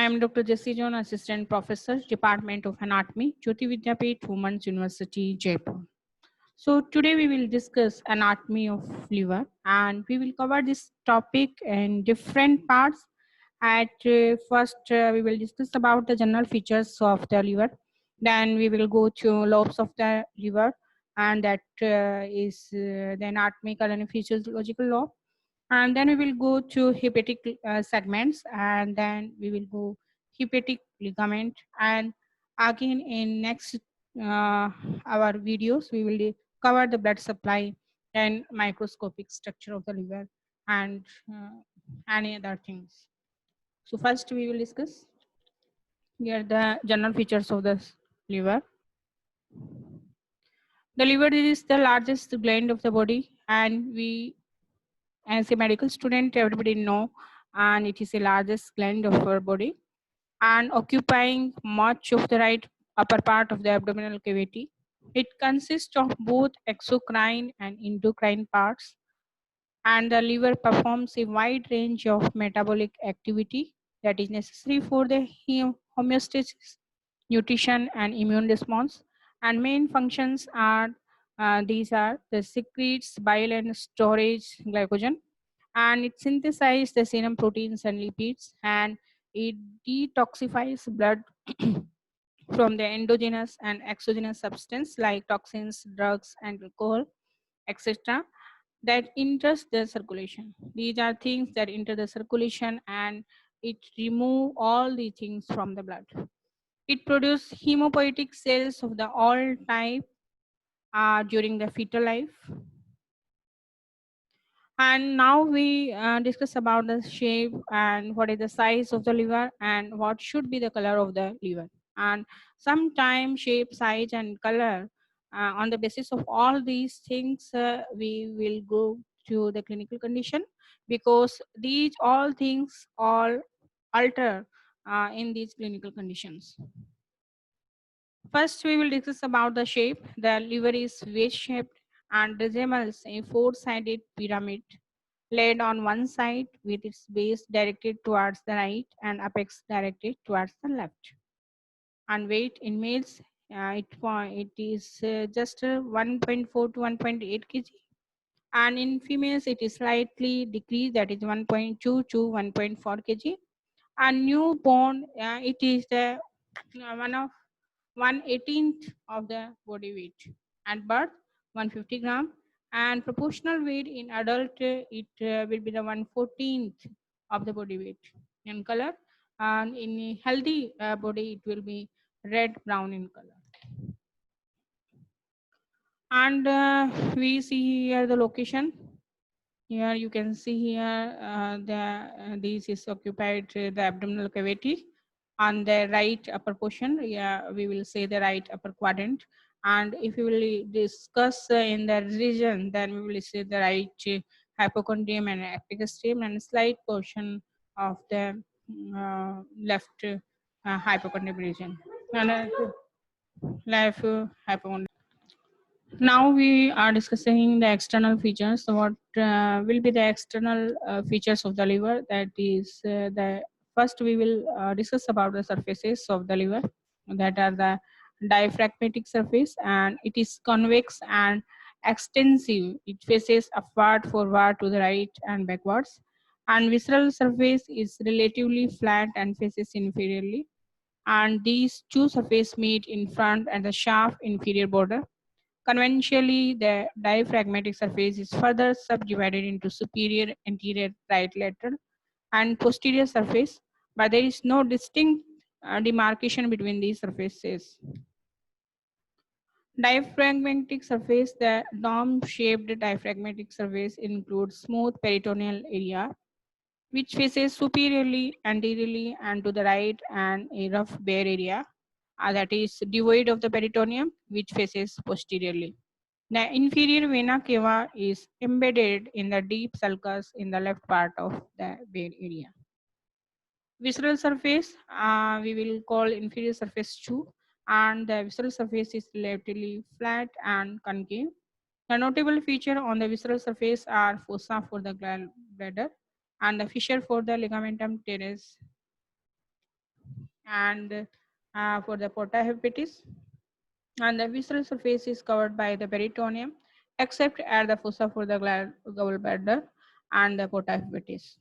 I am Dr. Jessie John, Assistant Professor, Department of Anatomy, Jyoti Vidyapeeth, Women's University, Jaipur. So today we will discuss anatomy of liver, and we will cover this topic in different parts. At first, we will discuss about the general features of the liver. Then we will go to lobes of the liver, and that is the anatomical and physiological lobe. And then we will go to hepatic segments, and then we will go hepatic ligament. And again in next our videos we will cover the blood supply and microscopic structure of the liver and any other things. So first we will discuss here the general features of the liver. The liver is the largest gland of the body, and we as a medical student everybody know, and it is the largest gland of our body and occupying much of the right upper part of the abdominal cavity. It consists of both exocrine and endocrine parts, and the liver performs a wide range of metabolic activity that is necessary for the homeostasis, nutrition, and immune response. And main functions are these are the secretes bile and storage glycogen, and it synthesizes the serum proteins and lipids, and it detoxifies blood from the endogenous and exogenous substance like toxins, drugs, and alcohol, etc. that enters the circulation. These are things that enter the circulation, and it remove all the things from the blood. It produces hemopoietic cells of the all type during the fetal life. And now we discuss about the shape and what is the size of the liver and what should be the color of the liver. And sometime shape, size, and color. On the basis of all these things, we will go to the clinical condition, because these all things all alter in these clinical conditions. First, we will discuss about the shape. The liver is wedge-shaped and resembles a four-sided pyramid laid on one side with its base directed towards the right and apex directed towards the left. And weight in males, it is just 1.4 to 1.8 kg. And in females, it is slightly decreased, that is 1.2 to 1.4 kg. And newborn, it is the one of 1/18th of the body weight. At birth, 150 gram, and proportional weight in adult, it will be the 1/14th of the body weight. In color, and in a healthy body, it will be red brown in color. And we see here the location. Here you can see here this is occupied the abdominal cavity on the right upper portion. Yeah, we will say the right upper quadrant. And if we will discuss in the region, then we will say the right hypochondrium and epigastrium, and slight portion of the left hypochondrium region. And left hypochondrium. Now we are discussing the external features. So what will be the external features of the liver? That is the first we will discuss about the surfaces of the liver, that are the diaphragmatic surface, and it is convex and extensive. It faces upward, forward, to the right and backwards. And visceral surface is relatively flat and faces inferiorly. And these two surfaces meet in front at the sharp inferior border. Conventionally, the diaphragmatic surface is further subdivided into superior, anterior, right lateral, and posterior surface, but there is no distinct demarcation between these surfaces. Diaphragmatic surface, the dome-shaped diaphragmatic surface includes smooth peritoneal area, which faces superiorly, anteriorly, and to the right, and a rough bare area that is devoid of the peritoneum, which faces posteriorly. The inferior vena cava is embedded in the deep sulcus in the left part of the bare area. Visceral surface, we will call inferior surface 2, and the visceral surface is relatively flat and concave. The notable feature on the visceral surface are fossa for the gallbladder and the fissure for the ligamentum teres. and for the porta hepatis. And the visceral surface is covered by the peritoneum, except at the fossa for the gallbladder and the porta hepatis.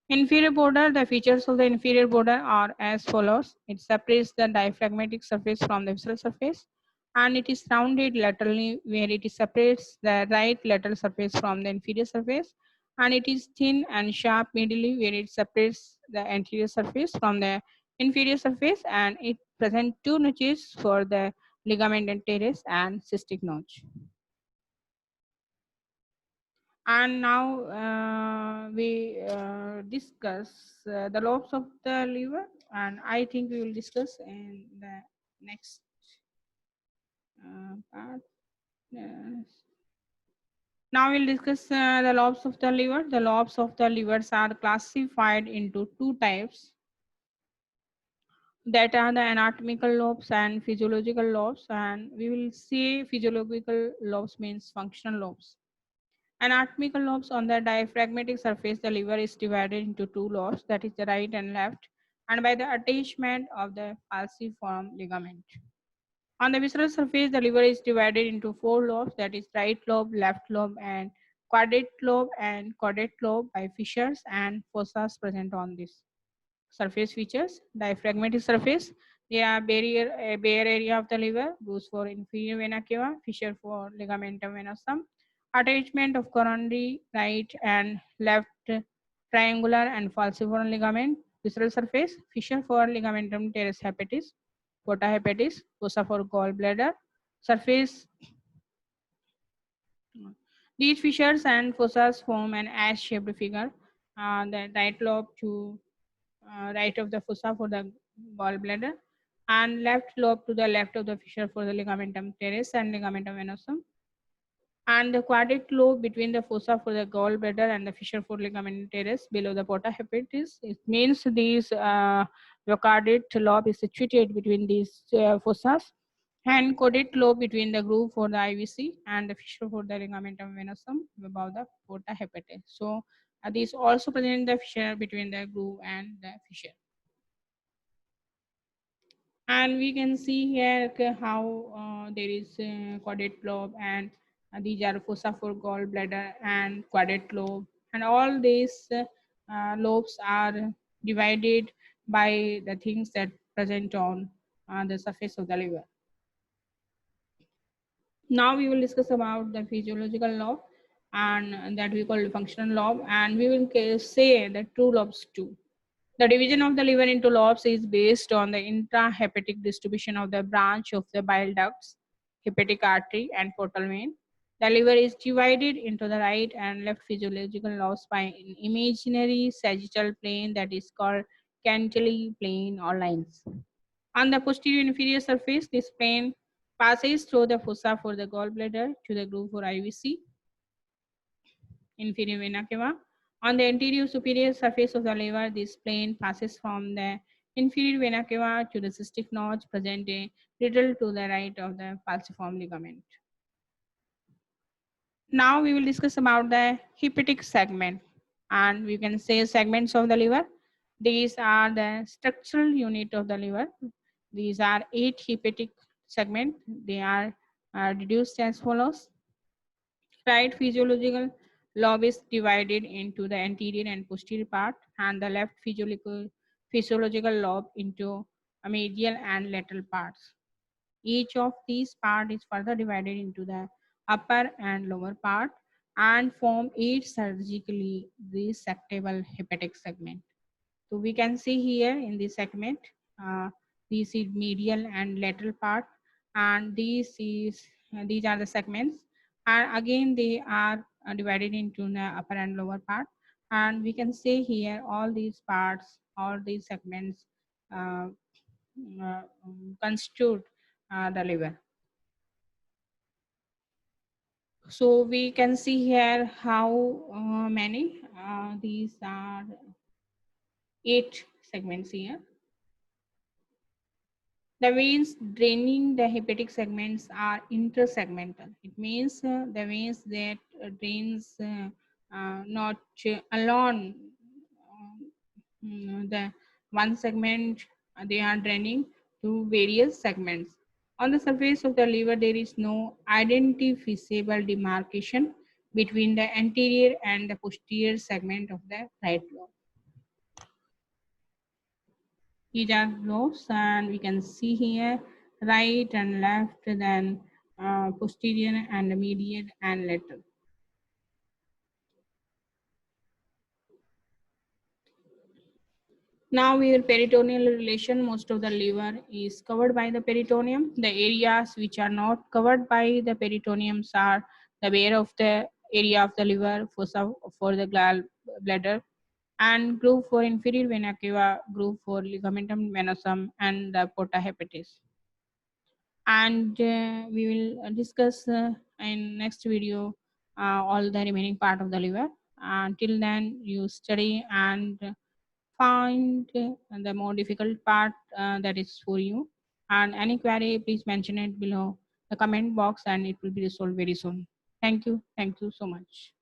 Inferior border, the features of the inferior border are as follows. It separates the diaphragmatic surface from the visceral surface, and it is rounded laterally where it separates the right lateral surface from the inferior surface, and it is thin and sharp medially where it separates the anterior surface from the inferior surface, and it presents two notches for the ligament teres and cystic notch. And now we discuss the lobes of the liver, and I think we will discuss in the next part. Yes. Now we'll discuss the lobes of the liver. The lobes of the livers are classified into two types, that are the anatomical lobes and physiological lobes. And we will see physiological lobes means functional lobes. Anatomical lobes: on the diaphragmatic surface, the liver is divided into two lobes, that is the right and left, and by the attachment of the falciform ligament. On the visceral surface, the liver is divided into four lobes, that is right lobe, left lobe, and caudate lobe by fissures and fossas present on this. Surface features: diaphragmatic surface, they are bare area of the liver, goes for inferior vena cava, fissure for ligamentum venosum, attachment of coronary right and left triangular and falciform ligament. Visceral surface, fissure for ligamentum teres hepatis, porta hepatis, fossa for gallbladder. Surface, these fissures and fossas form an ash-shaped figure. The right lobe to right of the fossa for the gallbladder, and left lobe to the left of the fissure for the ligamentum teres and ligamentum venosum, and the caudate lobe between the fossa for the gallbladder and the fissure for ligamentum teres below the porta hepatis. It means these the caudate lobe is situated between these fossas, and caudate lobe between the groove for the IVC and the fissure for the ligamentum venosum above the porta hepatis. So these also present the fissure between the groove and the fissure. And we can see here how there is caudate lobe, and these are fossa for gallbladder and caudate lobe, and all these lobes are divided by the things that present on the surface of the liver. Now we will discuss about the physiological lobe, and that we call functional lobe, and we will say the true lobes too. The division of the liver into lobes is based on the intrahepatic distribution of the branch of the bile ducts, hepatic artery, and portal vein. The liver is divided into the right and left physiological lobes by an imaginary sagittal plane that is called Cantilli plane or lines. On the posterior inferior surface, this plane passes through the fossa for the gallbladder to the groove for IVC, inferior vena cava. On the anterior superior surface of the liver, this plane passes from the inferior vena cava to the cystic notch present a little to the right of the falciform ligament. Now we will discuss about the hepatic segment, and we can say segments of the liver. These are the structural unit of the liver. These are 8 hepatic segments. They are reduced as follows. Right physiological lobe is divided into the anterior and posterior part, and the left physiological lobe into a medial and lateral parts. Each of these parts is further divided into the upper and lower part and form 8 surgically resectable hepatic segment. So we can see here in this segment, this is medial and lateral part, and these are the segments, and again they are divided into the upper and lower part, and we can see here all these parts, all these segments uh, constitute the liver. So we can see here how many these are 8 segments here. The veins draining the hepatic segments are intersegmental. It means the veins that drains not along the one segment they are draining to various segments. On the surface of the liver, there is no identifiable demarcation between the anterior and the posterior segment of the right lobe. These are lobes, and we can see here right and left, then posterior and medial and lateral. Now, we will peritoneal relation. Most of the liver is covered by the peritoneum. The areas which are not covered by the peritoneums are the bare of the area of the liver, fossa for the gallbladder, and groove for inferior vena cava, groove for ligamentum venosum, and the porta hepatis. And we will discuss in next video all the remaining part of the liver. Until then, you study and find the more difficult part that is for you. And any query, please mention it below the comment box and it will be resolved very soon. Thank you. Thank you so much.